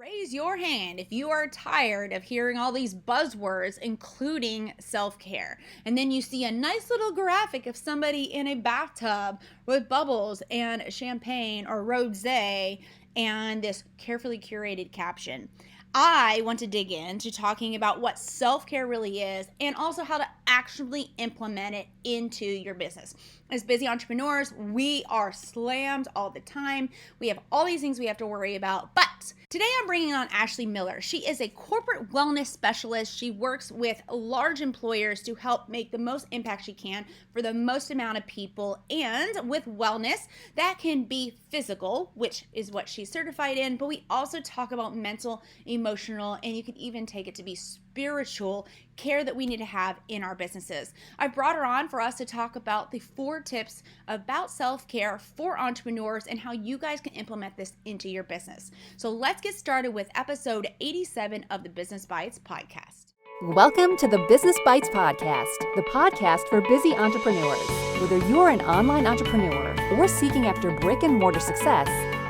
Raise your hand if you are tired of hearing all these buzzwords, including self-care. And then you see a nice little graphic of somebody in a bathtub with bubbles and champagne or rosé and this carefully curated caption. I want to dig into talking about what self-care really is and also how to actually implement it into your business. As busy entrepreneurs, we are slammed all the time. We have all these things we have to worry about. But today I'm bringing on Ashley Miller. She is a corporate wellness specialist. She works with large employers to help make the most impact she can for the most amount of people. And with wellness, that can be physical, which is what she's certified in, but we also talk about mental, emotional, and you can even take it to be spiritual care that we need to have in our businesses. I brought her on for us to talk about the 4 tips about self-care for entrepreneurs and how you guys can implement this into your business. So let's get started with episode 87 of the Business Bites podcast. Welcome to the Business Bites podcast, the podcast for busy entrepreneurs. Whether you're an online entrepreneur or seeking after brick and mortar success,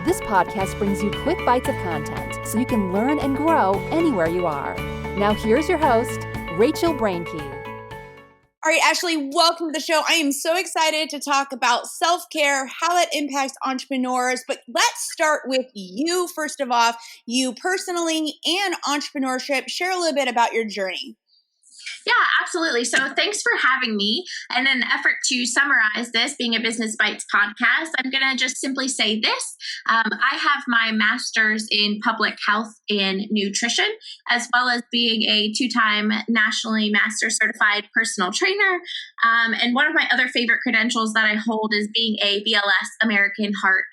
this podcast brings you quick bites of content so you can learn and grow anywhere you are. Now here's your host, Rachel Brainke. All right, Ashley, welcome to the show. I am so excited to talk about self-care, how that impacts entrepreneurs. But let's start with you, first of all, you personally and entrepreneurship. Share a little bit about your journey. Yeah, absolutely. So thanks for having me. In an effort to summarize this being a Business Bites podcast, I'm going to just simply say this. I have my master's in public health and nutrition, as well as being a 2-time nationally master certified personal trainer. And one of my other favorite credentials that I hold is being a BLS American Heart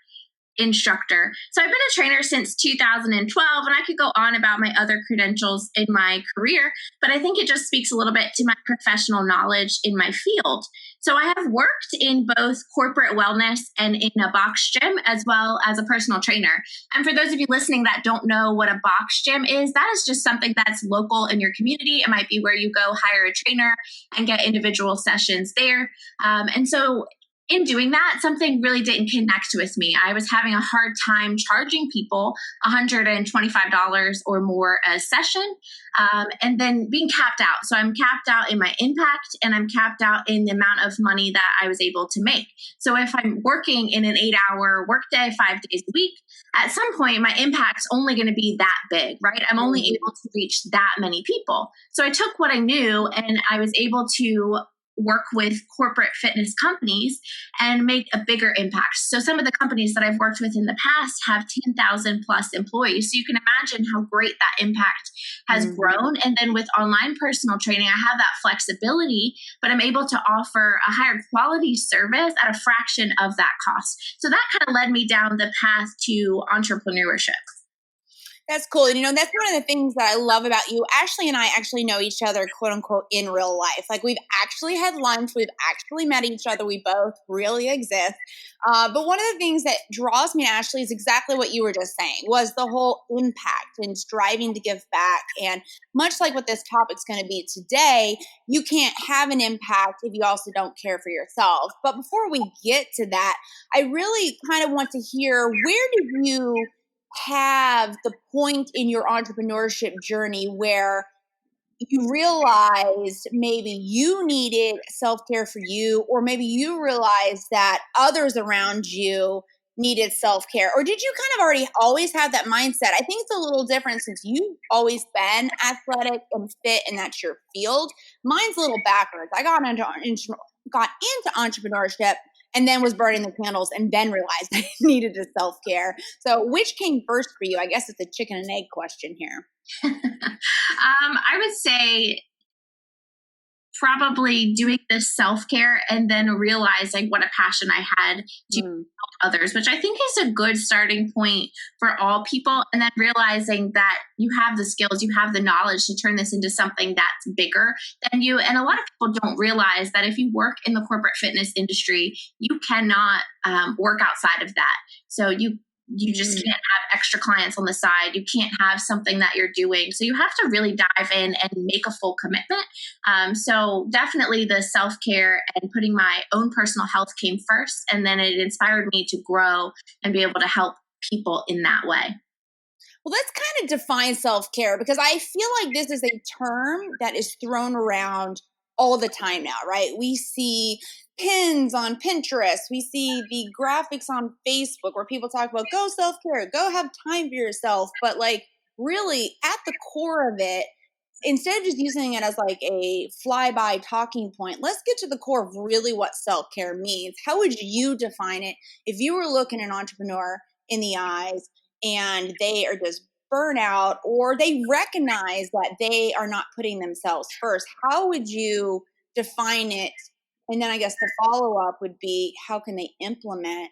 instructor. So I've been a trainer since 2012, and I could go on about my other credentials in my career, but I think it just speaks a little bit to my professional knowledge in my field. So I have worked in both corporate wellness and in a box gym, as well as a personal trainer. And for those of you listening that don't know what a box gym is, that is just something that's local in your community. It might be where you go hire a trainer and get individual sessions there. And so in doing that, something really didn't connect with me. I was having a hard time charging people $125 or more a session, and then being capped out. So I'm capped out in my impact, and I'm capped out in the amount of money that I was able to make. So if I'm working in an 8-hour workday, 5 days a week, at some point, my impact's only going to be that big, right? I'm only able to reach that many people. So I took what I knew, and I was able to work with corporate fitness companies and make a bigger impact. So some of the companies that I've worked with in the past have 10,000 plus employees. So you can imagine how great that impact has grown. And then with online personal training, I have that flexibility, but I'm able to offer a higher quality service at a fraction of that cost. So that kind of led me down the path to entrepreneurship. That's cool. And, that's one of the things that I love about you. Ashley and I actually know each other, quote unquote, in real life. Like, we've actually had lunch. We've actually met each other. We both really exist. But one of the things that draws me to Ashley is exactly what you were just saying, was the whole impact and striving to give back. And much like what this topic's going to be today, you can't have an impact if you also don't care for yourself. But before we get to that, I really kind of want to hear, where did you have the point in your entrepreneurship journey where you realized maybe you needed self-care for you, or maybe you realized that others around you needed self-care? Or did you kind of already always have that mindset? I think it's a little different since you've always been athletic and fit and that's your field. Mine's a little backwards. I got into entrepreneurship and then was burning the candles and then realized I needed a self-care. So which came first for you? I guess it's a chicken and egg question here. I would say probably doing this self-care and then realizing what a passion I had to help others, which I think is a good starting point for all people. And then realizing that you have the skills, you have the knowledge to turn this into something that's bigger than you. And a lot of people don't realize that if you work in the corporate fitness industry, you cannot work outside of that. So you just can't have extra clients on the side. You can't have something that you're doing. So you have to really dive in and make a full commitment. So definitely the self-care and putting my own personal health came first. And then it inspired me to grow and be able to help people in that way. Well, let's kind of define self-care, because I feel like this is a term that is thrown around all the time now, right? We see pins on Pinterest. We see the graphics on Facebook where people talk about go self-care, go have time for yourself. But like really at the core of it, instead of just using it as like a flyby talking point, let's get to the core of really what self-care means. How would you define it if you were looking an entrepreneur in the eyes and they are just burnt out, or they recognize that they are not putting themselves first? How would you define it? And then I guess the follow-up would be, how can they implement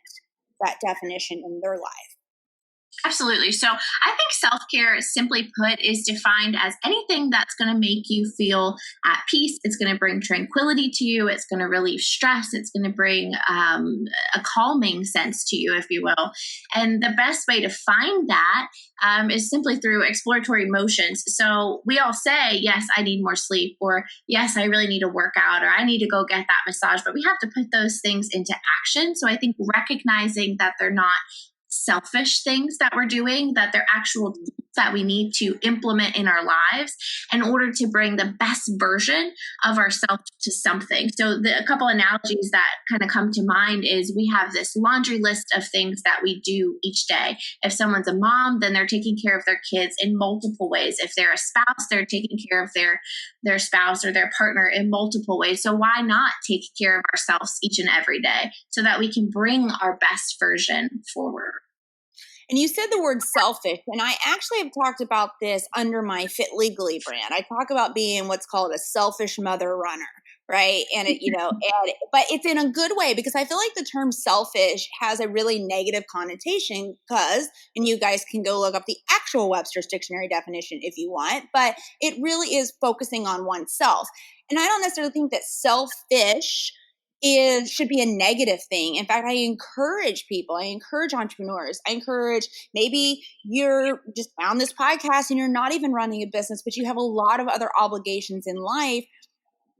that definition in their life? Absolutely. So I think self-care, simply put, is defined as anything that's going to make you feel at peace. It's going to bring tranquility to you. It's going to relieve stress. It's going to bring a calming sense to you, if you will. And the best way to find that is simply through exploratory motions. So we all say, yes, I need more sleep, or yes, I really need to work out, or I need to go get that massage, but we have to put those things into action. So I think recognizing that they're not selfish things that we're doing, that they're actual tools that we need to implement in our lives in order to bring the best version of ourselves to something. So a couple analogies that kind of come to mind is we have this laundry list of things that we do each day. If someone's a mom, then they're taking care of their kids in multiple ways. If they're a spouse, they're taking care of their spouse or their partner in multiple ways. So why not take care of ourselves each and every day so that we can bring our best version forward? And you said the word selfish, and I actually have talked about this under my Fit Legally brand. I talk about being what's called a selfish mother runner, right? And it, but it's in a good way, because I feel like the term selfish has a really negative connotation because, and you guys can go look up the actual Webster's Dictionary definition if you want, but it really is focusing on oneself. And I don't necessarily think that selfish should be a negative thing. In fact, I encourage people, I encourage entrepreneurs, I encourage, maybe you're just found this podcast and you're not even running a business, but you have a lot of other obligations in life.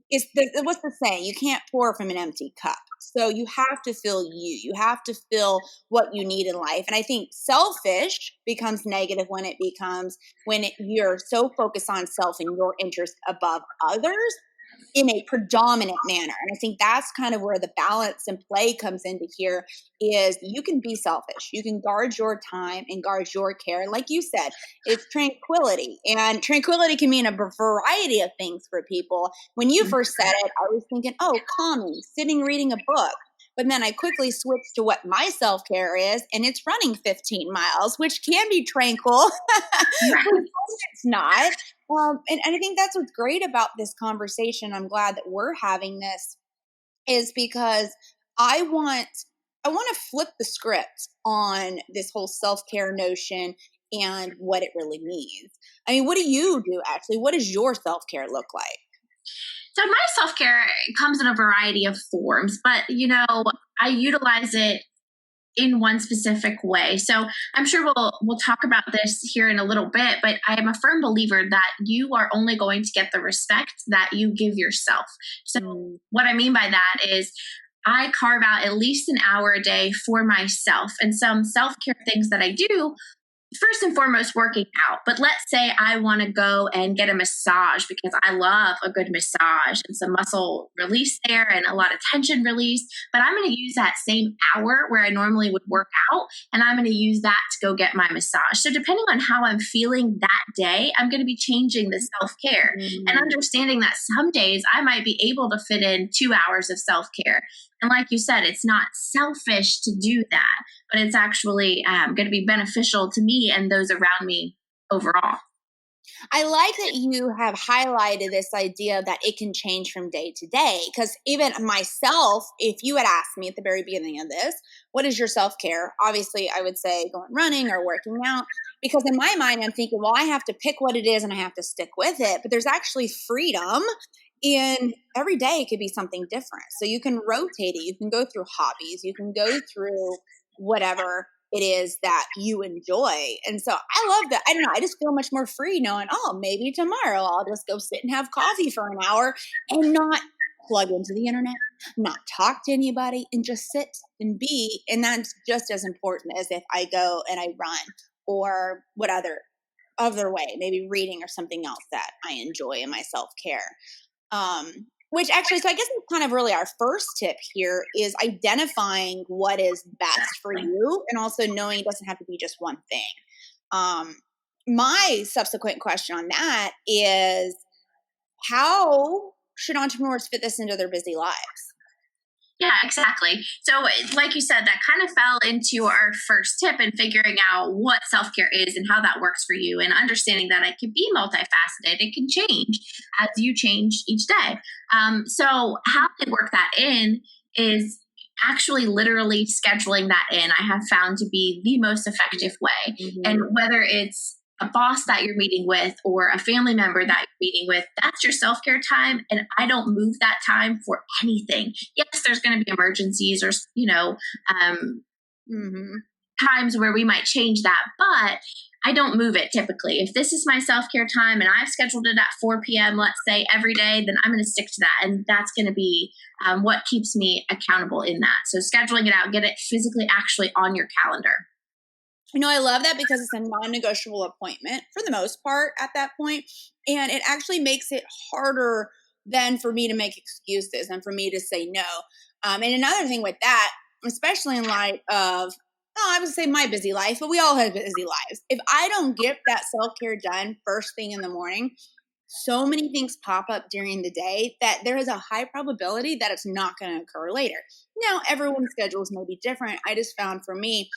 What's the saying? You can't pour from an empty cup. So you have to fill you. You have to fill what you need in life. And I think selfish becomes negative when you're so focused on self and your interest above others in a predominant manner. And I think that's kind of where the balance and play comes into here, is you can be selfish. You can guard your time and guard your care. Like you said, it's tranquility. And tranquility can mean a variety of things for people. When you first said it, I was thinking, oh, calming, sitting, reading a book. But then I quickly switched to what my self-care is, and it's running 15 miles, which can be tranquil. It's not. And I think that's what's great about this conversation. I'm glad that we're having this, is because I want to flip the script on this whole self-care notion and what it really means. I mean, what do you do actually? What does your self-care look like? So my self-care comes in a variety of forms, but I utilize it in one specific way. So I'm sure we'll talk about this here in a little bit, but I am a firm believer that you are only going to get the respect that you give yourself. So what I mean by that is I carve out at least an hour a day for myself, and some self-care things that I do. First and foremost, working out. But let's say I want to go and get a massage because I love a good massage and some muscle release there and a lot of tension release. But I'm going to use that same hour where I normally would work out, and I'm going to use that to go get my massage. So depending on how I'm feeling that day, I'm going to be changing the self-care and understanding that some days I might be able to fit in 2 hours of self-care. And like you said, it's not selfish to do that, but it's actually going to be beneficial to me and those around me overall. I like that you have highlighted this idea that it can change from day to day, because even myself, if you had asked me at the very beginning of this, what is your self-care? Obviously, I would say going running or working out, because in my mind, I'm thinking, well, I have to pick what it is and I have to stick with it. But there's actually freedom in every day. It could be something different. So you can rotate it. You can go through hobbies. You can go through whatever it is that you enjoy. And so I love that. I don't know. I just feel much more free knowing, oh, maybe tomorrow I'll just go sit and have coffee for an hour and not plug into the internet, not talk to anybody, and just sit and be. And that's just as important as if I go and I run or what other way, maybe reading or something else that I enjoy in my self-care. Which actually, so I guess it's kind of really our first tip here is identifying what is best for you and also knowing it doesn't have to be just one thing. My subsequent question on that is, how should entrepreneurs fit this into their busy lives? Yeah, exactly. So, like you said, that kind of fell into our first tip in figuring out what self-care is and how that works for you, and understanding that it can be multifaceted. It can change as you change each day. So how to work that in is actually literally scheduling that in. I have found to be the most effective way. Mm-hmm. And whether it's a boss that you're meeting with or a family member that you're meeting with, that's your self-care time. And I don't move that time for anything. Yes, there's going to be emergencies or, times where we might change that, but I don't move it typically. If this is my self-care time and I've scheduled it at 4 p.m., let's say every day, then I'm going to stick to that. And that's going to be what keeps me accountable in that. So scheduling it out, get it physically actually on your calendar. I love that because it's a non-negotiable appointment for the most part at that point. And it actually makes it harder than for me to make excuses and for me to say no. And another thing with that, especially in light of, I would say my busy life, but we all have busy lives. If I don't get that self-care done first thing in the morning, so many things pop up during the day that there is a high probability that it's not going to occur later. Now, everyone's schedules may be different. I just found for me,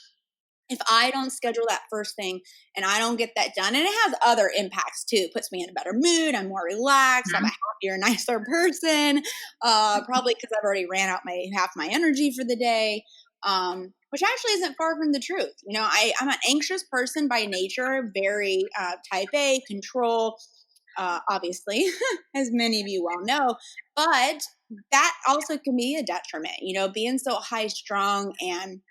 if I don't schedule that first thing and I don't get that done, and it has other impacts too, it puts me in a better mood, I'm more relaxed, I'm a happier, nicer person, probably because I've already ran out half my energy for the day, which actually isn't far from the truth. I'm an anxious person by nature, very type A, control, obviously, as many of you well know, but that also can be a detriment, being so high strung and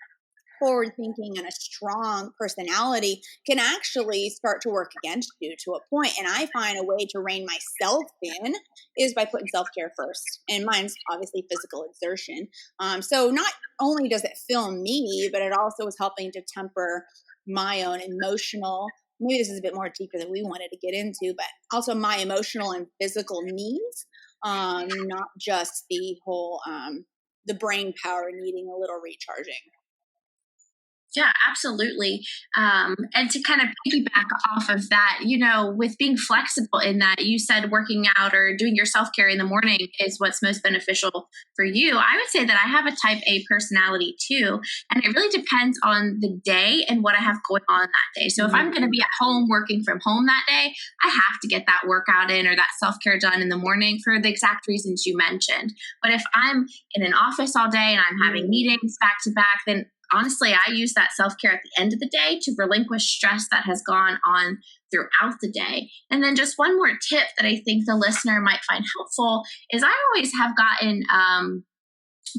forward thinking and a strong personality can actually start to work against you to a point. And I find a way to rein myself in is by putting self-care first. And mine's obviously physical exertion. So not only does it fill me, but it also is helping to temper my own emotional, maybe this is a bit more deeper than we wanted to get into, but also my emotional and physical needs, not just the whole, the brain power needing a little recharging. Yeah, absolutely. And to kind of piggyback off of that, with being flexible in that, you said working out or doing your self-care in the morning is what's most beneficial for you. I would say that I have a type A personality too. And it really depends on the day and what I have going on that day. So if I'm going to be at home working from home that day, I have to get that workout in or that self-care done in the morning for the exact reasons you mentioned. But if I'm in an office all day and I'm having meetings back to back, then honestly, I use that self-care at the end of the day to relinquish stress that has gone on throughout the day. And then just one more tip that I think the listener might find helpful is I always have gotten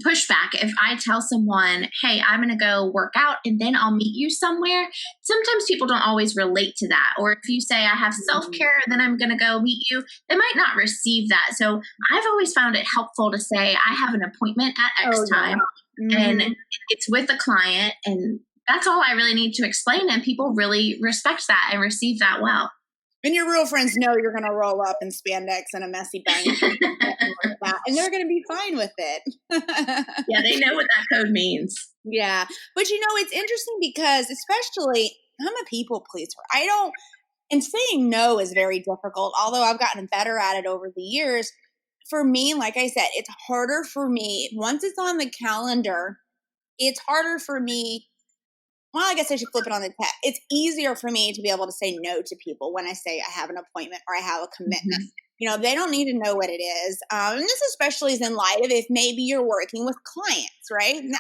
pushback if I tell someone, hey, I'm going to go work out and then I'll meet you somewhere. Sometimes people don't always relate to that. Or if you say I have self-care, then I'm going to go meet you, they might not receive that. So I've always found it helpful to say I have an appointment at X time. And it's with a client, and that's all I really need to explain. And people really respect that and receive that well. And your real friends know you're going to roll up in spandex and a messy bang, and they're going to be fine with it. Yeah, they know what that code means. Yeah. But it's interesting because especially I'm a people pleaser. And saying no is very difficult, although I've gotten better at it over the years. For me, like I said, it's harder for me. Once it's on the calendar, it's harder for me. Well, I guess I should flip it on the tech. It's easier for me to be able to say no to people when I say I have an appointment or I have a commitment. They don't need to know what it is. And this especially is in light of if maybe you're working with clients, right? And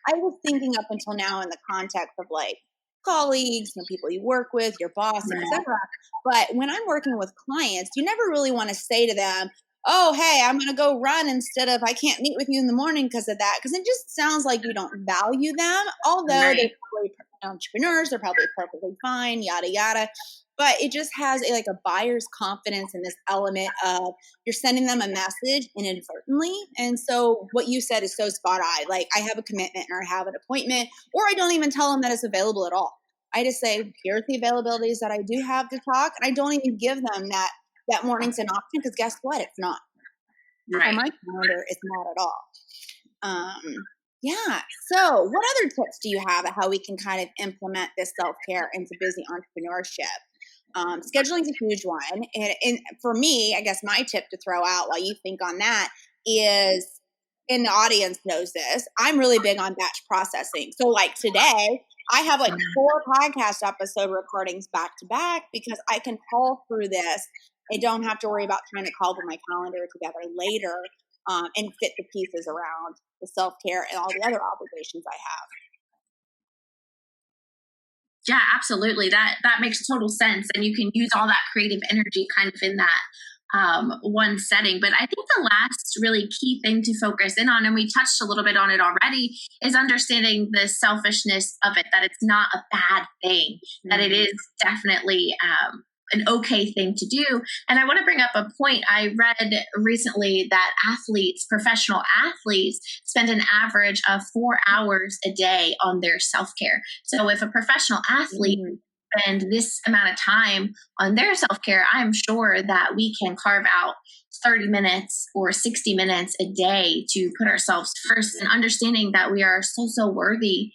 I was thinking up until now in the context of like colleagues, people you work with, your boss, etc. But when I'm working with clients, you never really want to say to them, oh, hey, I'm going to go run instead of I can't meet with you in the morning because of that. Because it just sounds like you don't value them, although they're probably entrepreneurs, they're probably perfectly fine, yada, yada. But it just has a buyer's confidence in this element of you're sending them a message inadvertently. And so what you said is so spot on. Like I have a commitment or I have an appointment, or I don't even tell them that it's available at all. I just say, here's the availabilities that I do have to talk. And I don't even give them that morning's an option, because guess what? It's not. Right. On my calendar, it's not at all. Yeah. So what other tips do you have of how we can kind of implement this self-care into busy entrepreneurship? Scheduling is a huge one. And for me, I guess my tip to throw out while you think on that is, and the audience knows this, I'm really big on batch processing. So like today, I have like 4 podcast episode recordings back to back, because I can call through this. I don't have to worry about trying to cobble my calendar together later and fit the pieces around the self-care and all the other obligations I have. Yeah, absolutely. That makes total sense. And you can use all that creative energy kind of in that one setting. But I think the last really key thing to focus in on, and we touched a little bit on it already, is understanding the selfishness of it, that it's not a bad thing, that it is definitely an okay thing to do. And I want to bring up a point. I read recently that professional athletes, spend an average of 4 hours a day on their self-care. So if a professional athlete spend this amount of time on their self-care, I'm sure that we can carve out 30 minutes or 60 minutes a day to put ourselves first, and understanding that we are so worthy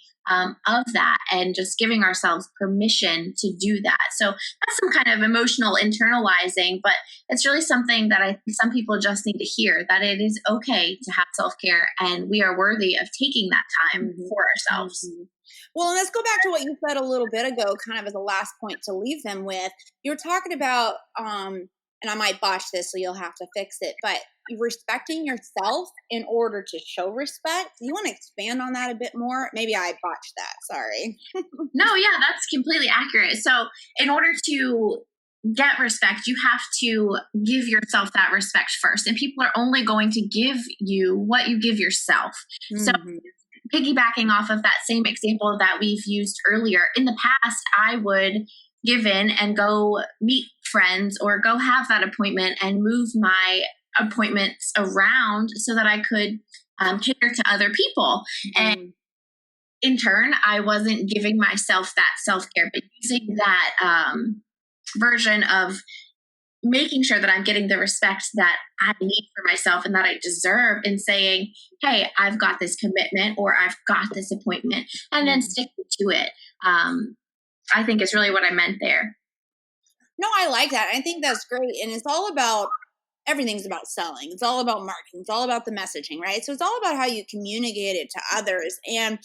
of that, and just giving ourselves permission to do that. So that's some kind of emotional internalizing, but it's really something that I think some people just need to hear, that it is okay to have self-care, and we are worthy of taking that time for ourselves. Well, and let's go back to what you said a little bit ago, kind of as a last point to leave them with. You were talking about, and I might botch this, so you'll have to fix it, but respecting yourself in order to show respect. Do you want to expand on that a bit more? Maybe I botched that. Sorry. No, yeah, that's completely accurate. So in order to get respect, you have to give yourself that respect first. And people are only going to give you what you give yourself. So piggybacking off of that same example that we've used earlier, in the past, I would give in and go meet friends or go have that appointment and move my appointments around so that I could cater to other people. And in turn, I wasn't giving myself that self-care, but using that version of making sure that I'm getting the respect that I need for myself and that I deserve, and saying, hey, I've got this commitment or I've got this appointment, and then sticking to it. I think is really what I meant there. No, I like that. I think that's great. And it's all about, everything's about selling. It's all about marketing. It's all about the messaging, right? So it's all about how you communicate it to others. And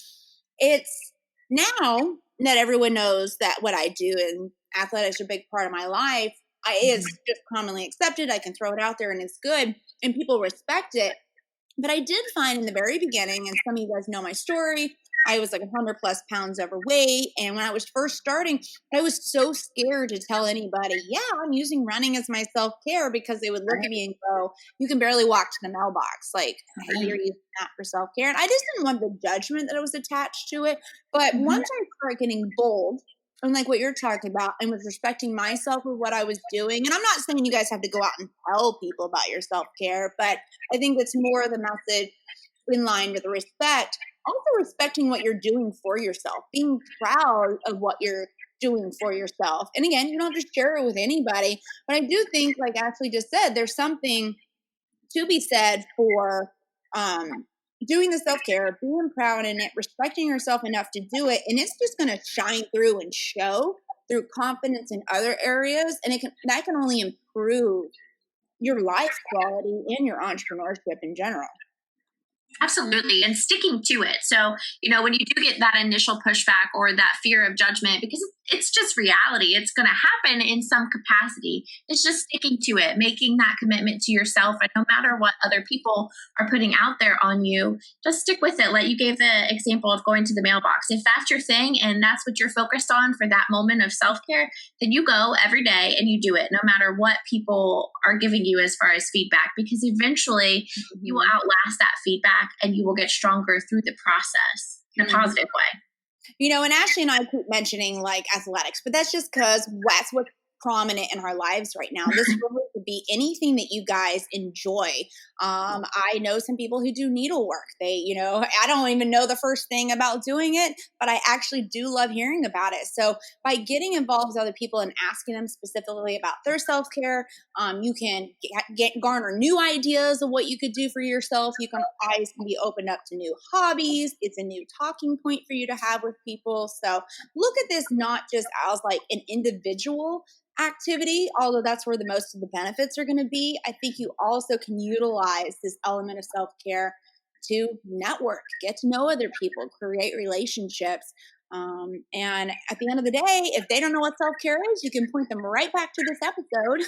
it's now that everyone knows that what I do in athletics is a big part of my life, it's just commonly accepted. I can throw it out there and it's good and people respect it. But I did find in the very beginning, and some of you guys know my story, I was like 100 plus pounds overweight. And when I was first starting, I was so scared to tell anybody, yeah, I'm using running as my self-care, because they would look at me and go, you can barely walk to the mailbox. Like, you're using that for self-care. And I just didn't want the judgment that was attached to it. But once I started getting bold, and like what you're talking about, and was respecting myself with what I was doing. And I'm not saying you guys have to go out and tell people about your self-care, but I think it's more the message in line with the respect. Also respecting what you're doing for yourself, being proud of what you're doing for yourself. And again, you don't have to share it with anybody, but I do think, like Ashley just said, there's something to be said for doing the self-care, being proud in it, respecting yourself enough to do it. And it's just going to shine through and show through confidence in other areas. And that can only improve your life quality and your entrepreneurship in general. Absolutely. And sticking to it. So, when you do get that initial pushback or that fear of judgment, because it's just reality, it's going to happen in some capacity. It's just sticking to it, making that commitment to yourself. And no matter what other people are putting out there on you, just stick with it. Like you gave the example of going to the mailbox. If that's your thing and that's what you're focused on for that moment of self-care, then you go every day and you do it, no matter what people are giving you as far as feedback, because eventually you will outlast that feedback and you will get stronger through the process in a positive way. And Ashley and I keep mentioning like athletics, but that's just because that's what's prominent in our lives right now. This really could be anything that you guys enjoy. I know some people who do needlework. I don't even know the first thing about doing it, but I actually do love hearing about it. So by getting involved with other people and asking them specifically about their self-care, you can garner new ideas of what you could do for yourself. Eyes can be opened up to new hobbies. It's a new talking point for you to have with people. So look at this not just as like an individual activity, although that's where the most of the benefits are going to be. I think you also can utilize this element of self-care to network, get to know other people, create relationships. And at the end of the day, if they don't know what self-care is, you can point them right back to this episode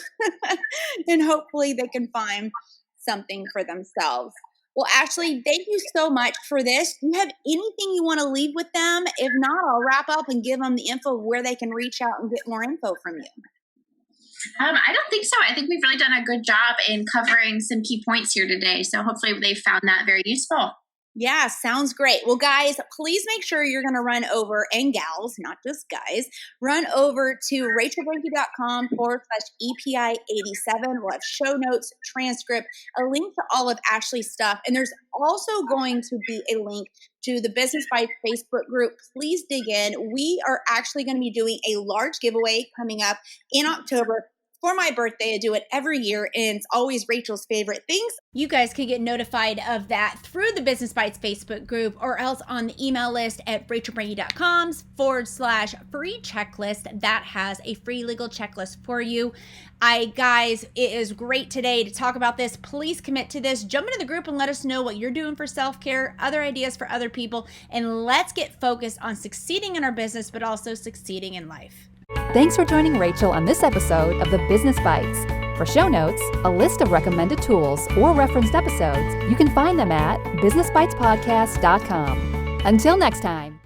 and hopefully they can find something for themselves. Well, Ashley, thank you so much for this. Do you have anything you want to leave with them? If not, I'll wrap up and give them the info of where they can reach out and get more info from you. I don't think so. I think we've really done a good job in covering some key points here today. So hopefully they found that very useful. Yeah, sounds great. Well, guys, please make sure you're going to run over, and gals, not just guys, run over to rachelbrinke.com/EPI87. We'll have show notes, transcript, a link to all of Ashley's stuff. And there's also going to be a link to the Business Bites Facebook group. Please dig in. We are actually going to be doing a large giveaway coming up in October. For my birthday, I do it every year, and it's always Rachel's favorite things. You guys can get notified of that through the Business Bites Facebook group or else on the email list at rachelbrinke.com/free checklist. That has a free legal checklist for you. Guys, it is great today to talk about this. Please commit to this. Jump into the group and let us know what you're doing for self-care, other ideas for other people, and let's get focused on succeeding in our business, but also succeeding in life. Thanks for joining Rachel on this episode of the Business Bites. For show notes, a list of recommended tools, or referenced episodes, you can find them at businessbitespodcast.com. Until next time.